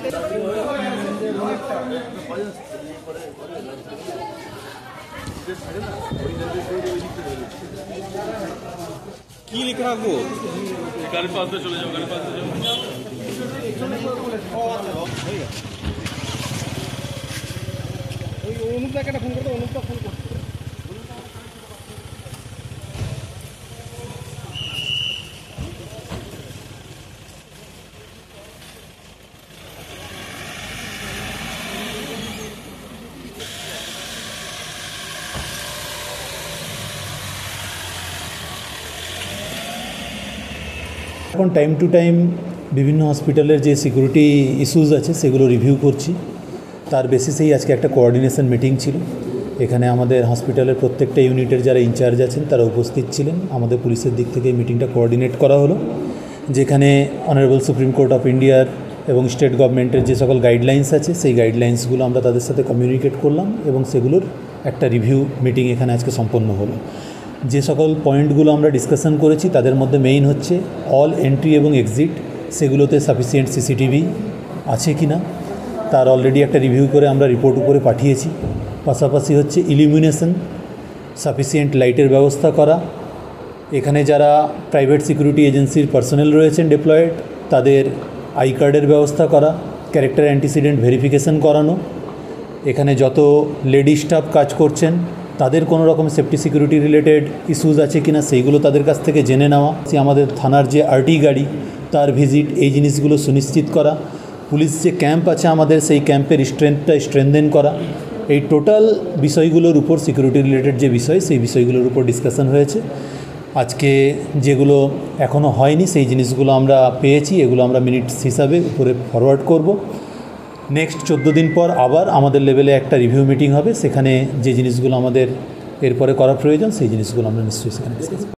কি লিখে রাখবো? গাড়ির পাশ দিয়ে চলে যাও, গাড়ির পাশ দিয়ে যাও। ওই অনুপদাকে একটা ফোন করতে, অনুপদা ফোন করতে। এখন টাইম টু টাইম বিভিন্ন হসপিটালের যে সিকিউরিটি ইস্যুস আছে সেগুলো রিভিউ করছি। তার বেসিসেই আজকে একটা কোঅর্ডিনেশন মিটিং ছিল। এখানে আমাদের হসপিটালের প্রত্যেকটা ইউনিটের যারা ইনচার্জ আছেন তারা উপস্থিত ছিলেন। আমাদের পুলিশের দিক থেকে এই মিটিংটা কোঅর্ডিনেট করা হলো, যেখানে অনারেবল সুপ্রিম কোর্ট অফ ইন্ডিয়ার এবং স্টেট গভর্নমেন্টের যে সকল গাইডলাইন্স আছে সেই গাইডলাইন্সগুলো আমরা তাদের সাথে কমিউনিকেট করলাম এবং সেগুলোর একটা রিভিউ মিটিং এখানে আজকে সম্পন্ন হলো। যে সকল পয়েন্টগুলো আমরা ডিসকাশন করেছি তাদের মধ্যে মেইন হচ্ছে অল এন্ট্রি এবং এক্সিট, সেগুলোতে সাফিসিয়েন্ট সিসিটিভি আছে কি না তার অলরেডি একটা রিভিউ করে আমরা রিপোর্ট উপরে পাঠিয়েছি। পাশাপাশি হচ্ছে ইলুমিনেশন, সাফিসিয়েন্ট লাইটের ব্যবস্থা করা, এখানে যারা প্রাইভেট সিকিউরিটি এজেন্সির পার্সোনেল রয়েছেন ডিপ্লয়েড তাদের আই কার্ডের ব্যবস্থা করা, ক্যারেক্টার অ্যান্টিসিডেন্ট ভেরিফিকেশন করানো, এখানে যত লেডি স্টাফ কাজ করছেন তাদের কোনো রকম সেফটি সিকিউরিটি রিলেটেড ইস্যুস আছে কি না সেইগুলো তাদের কাছ থেকে জেনে নেওয়া, আমাদের থানার যে আরটি গাড়ি তার ভিজিট, এই জিনিসগুলো সুনিশ্চিত করা, পুলিশ যে ক্যাম্প আছে আমাদের সেই ক্যাম্পের স্ট্রেংথটা স্ট্রেনদেন করা, এই টোটাল বিষয়গুলোর উপর সিকিউরিটি রিলেটেড যে বিষয় সেই বিষয়গুলোর উপর ডিসকাশন হয়েছে। আজকে যেগুলো এখনও হয়নি সেই জিনিসগুলো আমরা পেয়েছি, এগুলো আমরা মিনিটস হিসাবে উপরে ফরওয়ার্ড করব। নেক্সট 14 দিন পর আবার আমাদের লেভেলে একটা রিভিউ মিটিং হবে, সেখানে যে জিনিসগুলো আমাদের এরপরে করা প্রয়োজন সেই জিনিসগুলো আমরা নিশ্চয়ই সেখানে ডিসকাস করব।